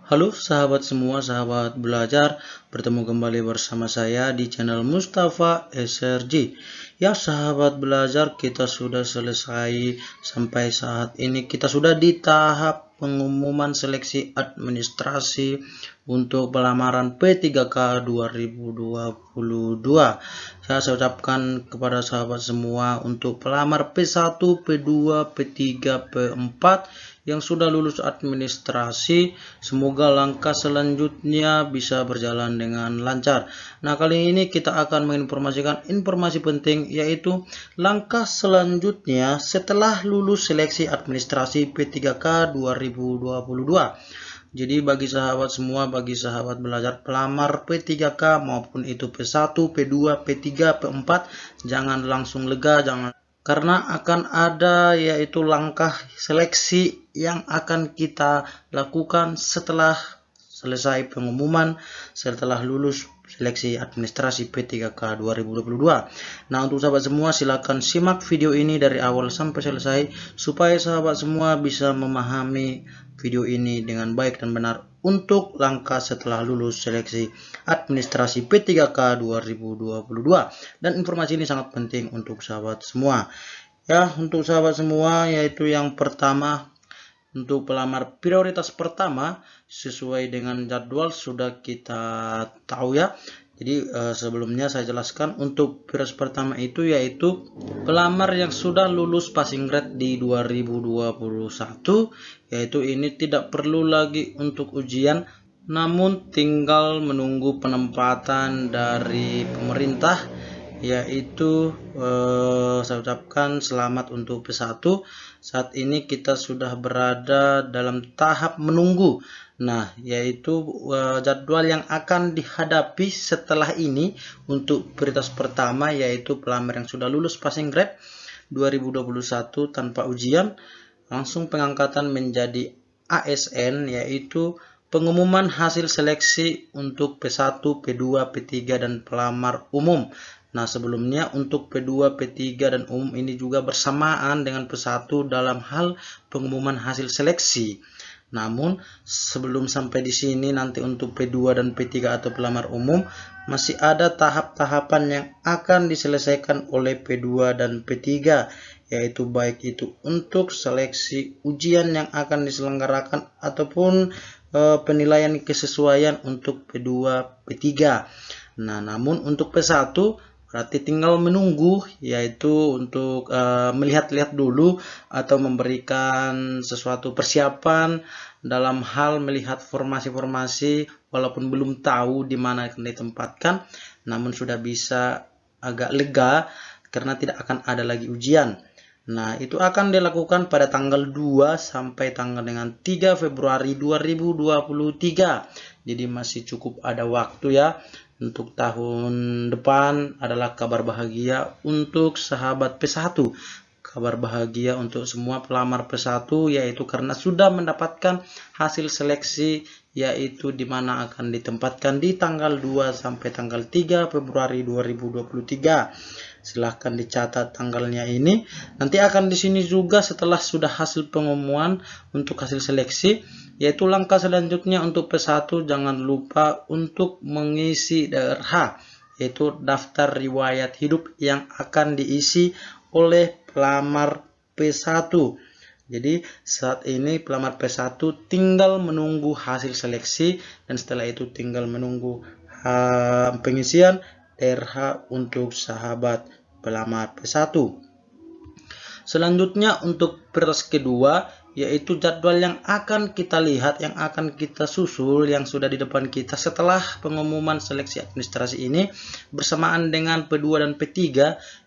Halo sahabat semua, sahabat belajar, bertemu kembali bersama saya di channel Mustafa SRG. Ya sahabat belajar, kita sudah selesai sampai saat ini. Kita sudah di tahap pengumuman seleksi administrasi untuk pelamaran P3K 2022. Saya ucapkan kepada sahabat semua untuk pelamar P1, P2, P3, P4 yang sudah lulus administrasi, semoga langkah selanjutnya bisa berjalan dengan lancar. Nah, kali ini kita akan menginformasikan informasi penting, yaitu langkah selanjutnya setelah lulus seleksi administrasi P3K 2022. Jadi bagi sahabat semua, bagi sahabat belajar pelamar P3K maupun itu P1, P2, P3, P4, jangan langsung lega, karena akan ada yaitu langkah seleksi yang akan kita lakukan setelah selesai pengumuman, setelah lulus seleksi administrasi P3K 2022. Nah, untuk sahabat semua silakan simak video ini dari awal sampai selesai supaya sahabat semua bisa memahami video ini dengan baik dan benar untuk langkah setelah lulus seleksi administrasi P3K 2022. Dan informasi ini sangat penting untuk sahabat semua. Ya, untuk sahabat semua, yaitu yang pertama, untuk pelamar prioritas pertama sesuai dengan jadwal sudah kita tahu ya. Jadi sebelumnya saya jelaskan untuk prioritas pertama itu yaitu pelamar yang sudah lulus passing grade di 2021, yaitu ini tidak perlu lagi untuk ujian, namun tinggal menunggu penempatan dari pemerintah, yaitu saya ucapkan selamat untuk P1. Saat ini kita sudah berada dalam tahap menunggu. Nah, yaitu jadwal yang akan dihadapi setelah ini untuk prioritas pertama yaitu pelamar yang sudah lulus passing grade 2021 tanpa ujian, langsung pengangkatan menjadi ASN, yaitu pengumuman hasil seleksi untuk P1, P2, P3 dan pelamar umum. Nah, sebelumnya untuk P2, P3 dan umum ini juga bersamaan dengan P1 dalam hal pengumuman hasil seleksi. Namun, sebelum sampai di sini nanti untuk P2 dan P3 atau pelamar umum masih ada tahap-tahapan yang akan diselesaikan oleh P2 dan P3, yaitu baik itu untuk seleksi ujian yang akan diselenggarakan ataupun penilaian kesesuaian untuk P2, P3. Nah, namun untuk P1 berarti tinggal menunggu, yaitu untuk melihat-lihat dulu atau memberikan sesuatu persiapan dalam hal melihat formasi-formasi, walaupun belum tahu di mana akan ditempatkan, namun sudah bisa agak lega karena tidak akan ada lagi ujian. Nah, itu akan dilakukan pada tanggal 2 sampai tanggal dengan 3 Februari 2023. Jadi masih cukup ada waktu ya. Untuk tahun depan adalah kabar bahagia untuk sahabat P1. Kabar bahagia untuk semua pelamar P1, yaitu karena sudah mendapatkan hasil seleksi, yaitu di mana akan ditempatkan di tanggal 2 sampai tanggal 3 Februari 2023. Silahkan dicatat tanggalnya ini. Nanti akan di sini juga setelah sudah hasil pengumuman untuk hasil seleksi, yaitu langkah selanjutnya untuk P1 jangan lupa untuk mengisi DRH, yaitu daftar riwayat hidup yang akan diisi oleh pelamar P1. Jadi saat ini pelamar P1 tinggal menunggu hasil seleksi dan setelah itu tinggal menunggu pengisian DRH untuk sahabat pelamar P1. Selanjutnya untuk prioritas kedua yaitu jadwal yang akan kita lihat, yang akan kita susul, yang sudah di depan kita setelah pengumuman seleksi administrasi ini bersamaan dengan P2 dan P3,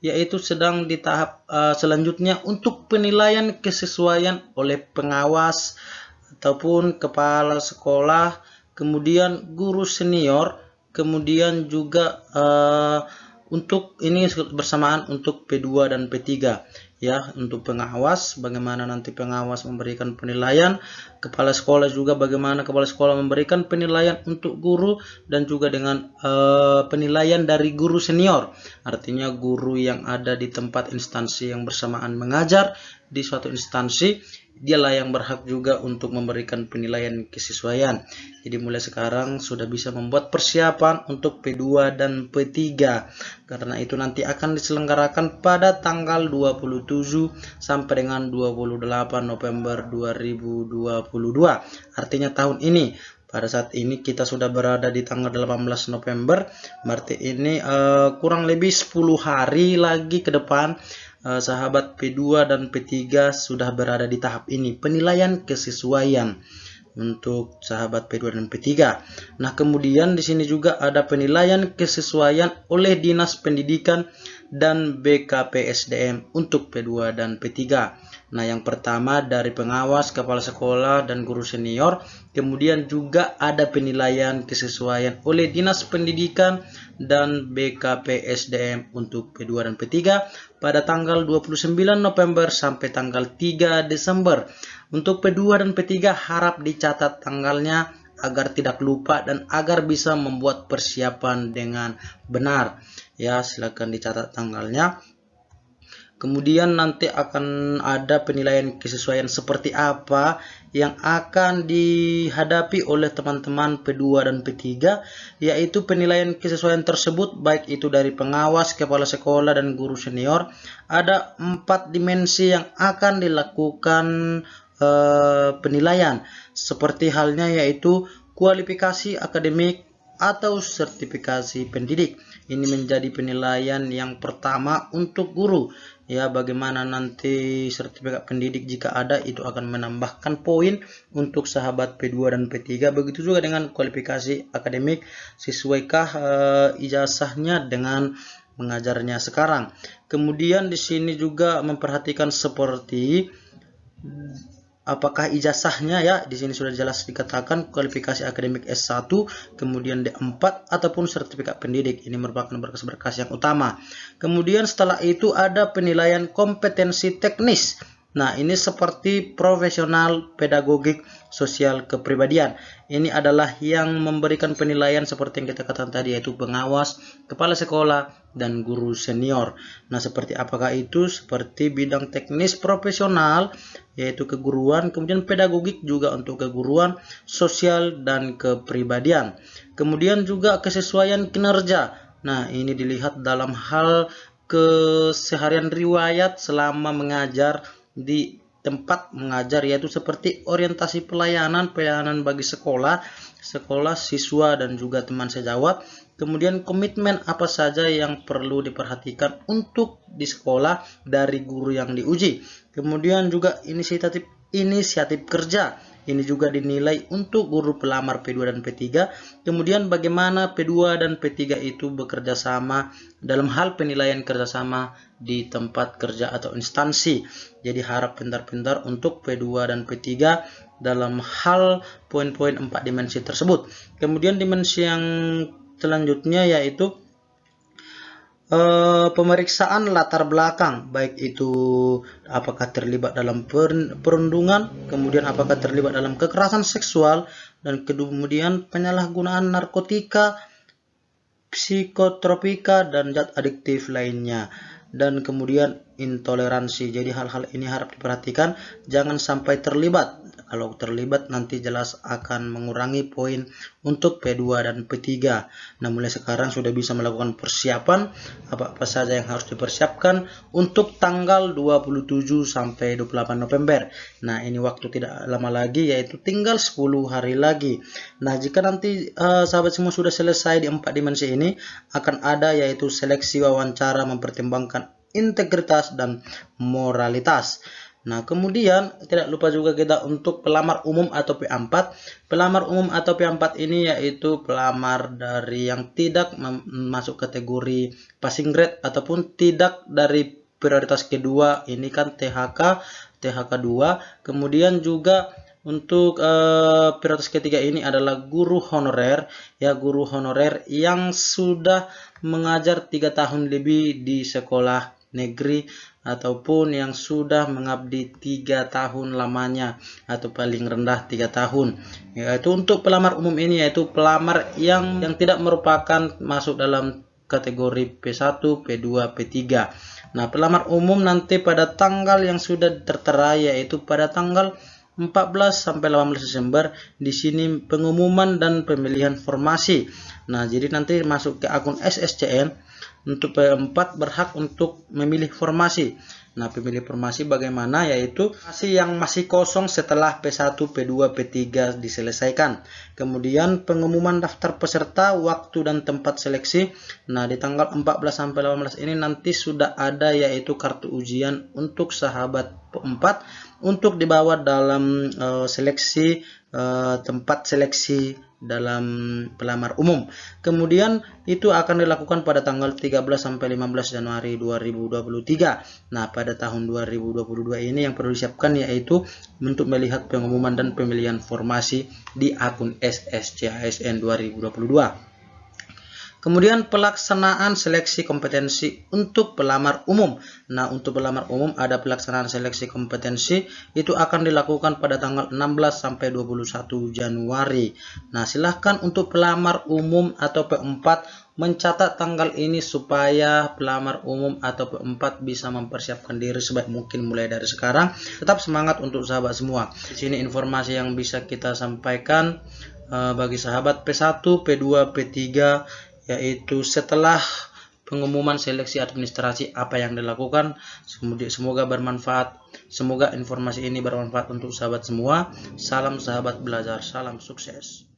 yaitu sedang di tahap selanjutnya untuk penilaian kesesuaian oleh pengawas ataupun kepala sekolah, kemudian guru senior, kemudian juga untuk ini bersamaan untuk P2 dan P3 ya. Untuk pengawas, bagaimana nanti pengawas memberikan penilaian, kepala sekolah juga bagaimana kepala sekolah memberikan penilaian untuk guru, dan juga dengan penilaian dari guru senior, artinya guru yang ada di tempat instansi yang bersamaan mengajar di suatu instansi, dialah yang berhak juga untuk memberikan penilaian kesesuaian. Jadi mulai sekarang sudah bisa membuat persiapan untuk P2 dan P3. Karena itu nanti akan diselenggarakan pada tanggal 27 sampai dengan 28 November 2022. Artinya tahun ini. Pada saat ini kita sudah berada di tanggal 18 November, berarti ini kurang lebih 10 hari lagi ke depan sahabat P2 dan P3 sudah berada di tahap ini, penilaian kesesuaian untuk sahabat P2 dan P3. Nah, kemudian di sini juga ada penilaian kesesuaian oleh Dinas Pendidikan dan BKPSDM untuk P2 dan P3. Nah, yang pertama dari pengawas, kepala sekolah, dan guru senior. Kemudian juga ada penilaian kesesuaian oleh Dinas Pendidikan dan BKPSDM untuk P2 dan P3 pada tanggal 29 November sampai tanggal 3 Desember. Untuk P2 dan P3 harap dicatat tanggalnya agar tidak lupa dan agar bisa membuat persiapan dengan benar. Ya, silakan dicatat tanggalnya. Kemudian nanti akan ada penilaian kesesuaian seperti apa yang akan dihadapi oleh teman-teman P2 dan P3, yaitu penilaian kesesuaian tersebut baik itu dari pengawas, kepala sekolah, dan guru senior. Ada 4 dimensi yang akan dilakukan penilaian, seperti halnya yaitu kualifikasi akademik atau sertifikasi pendidik. Ini menjadi penilaian yang pertama untuk guru. Ya, bagaimana nanti sertifikat pendidik jika ada itu akan menambahkan poin untuk sahabat P2 dan P3. Begitu juga dengan kualifikasi akademik, sesuaikah ijazahnya dengan mengajarnya sekarang. Kemudian di sini juga memperhatikan seperti apakah ijazahnya, ya di sini sudah jelas dikatakan kualifikasi akademik S1, kemudian D4 ataupun sertifikat pendidik. Ini merupakan berkas-berkas yang utama. Kemudian setelah itu ada penilaian kompetensi teknis. Nah, ini seperti profesional, pedagogik, sosial, kepribadian. Ini adalah yang memberikan penilaian seperti yang kita katakan tadi, yaitu pengawas, kepala sekolah, dan guru senior. Nah, seperti apakah itu? Seperti bidang teknis profesional, yaitu keguruan, kemudian pedagogik juga untuk keguruan, sosial, dan kepribadian. Kemudian juga kesesuaian kinerja. Nah, ini dilihat dalam hal keseharian riwayat selama mengajar di tempat mengajar, yaitu seperti orientasi pelayanan bagi sekolah, siswa, dan juga teman sejawat. Kemudian komitmen apa saja yang perlu diperhatikan untuk di sekolah dari guru yang diuji. Kemudian juga inisiatif kerja. Ini juga dinilai untuk guru pelamar P2 dan P3. Kemudian bagaimana P2 dan P3 itu bekerja sama dalam hal penilaian kerjasama di tempat kerja atau instansi. Jadi harap pintar-pintar untuk P2 dan P3 dalam hal poin-poin 4 dimensi tersebut. Kemudian dimensi yang selanjutnya yaitu pemeriksaan latar belakang, baik itu apakah terlibat dalam perundungan, kemudian apakah terlibat dalam kekerasan seksual, dan kemudian penyalahgunaan narkotika, psikotropika, dan zat adiktif lainnya, dan kemudian intoleransi. Jadi hal-hal ini harap diperhatikan, jangan sampai terlibat. Kalau terlibat nanti jelas akan mengurangi poin untuk P2 dan P3. Nah, mulai sekarang sudah bisa melakukan persiapan apa-apa saja yang harus dipersiapkan untuk tanggal 27 sampai 28 November. Nah, ini waktu tidak lama lagi, yaitu tinggal 10 hari lagi. Nah, jika nanti sahabat semua sudah selesai di 4 dimensi ini, akan ada yaitu seleksi wawancara mempertimbangkan integritas dan moralitas. Nah, kemudian tidak lupa juga kita untuk pelamar umum atau P4. Pelamar umum atau P4 ini yaitu pelamar dari yang tidak masuk kategori passing grade ataupun tidak dari prioritas kedua. Ini kan THK 2. Kemudian juga untuk prioritas ketiga ini adalah guru honorer, ya, guru honorer yang sudah mengajar 3 tahun lebih di sekolah negeri ataupun yang sudah mengabdi 3 tahun lamanya atau paling rendah 3 tahun. Yaitu untuk pelamar umum ini yaitu pelamar yang tidak merupakan masuk dalam kategori P1, P2, P3. Nah, pelamar umum nanti pada tanggal yang sudah tertera, yaitu pada tanggal 14 sampai 18 Desember. Di sini pengumuman dan pemilihan formasi. Nah, jadi nanti masuk ke akun SSCN untuk P4 berhak untuk memilih formasi. Nah, pemilih formasi bagaimana, yaitu formasi yang masih kosong setelah P1, P2, P3 diselesaikan. Kemudian pengumuman daftar peserta, waktu dan tempat seleksi. Nah, di tanggal 14 sampai 18 ini nanti sudah ada, yaitu kartu ujian untuk sahabat P4 untuk dibawa dalam seleksi tempat seleksi dalam pelamar umum. Kemudian itu akan dilakukan pada tanggal 13 sampai 15 Januari 2023. Nah, pada tahun 2022 ini yang perlu disiapkan yaitu untuk melihat pengumuman dan pemilihan formasi di akun SSCASN 2022. Kemudian pelaksanaan seleksi kompetensi untuk pelamar umum. Nah, untuk pelamar umum ada pelaksanaan seleksi kompetensi itu akan dilakukan pada tanggal 16 sampai 21 Januari. Nah, silahkan untuk pelamar umum atau P4 mencatat tanggal ini supaya pelamar umum atau P4 bisa mempersiapkan diri sebaik mungkin mulai dari sekarang. Tetap semangat untuk sahabat semua. Di sini informasi yang bisa kita sampaikan bagi sahabat P1, P2, P3, yaitu setelah pengumuman seleksi administrasi apa yang dilakukan. Semoga bermanfaat. Semoga informasi ini bermanfaat untuk sahabat semua. Salam sahabat belajar, salam sukses.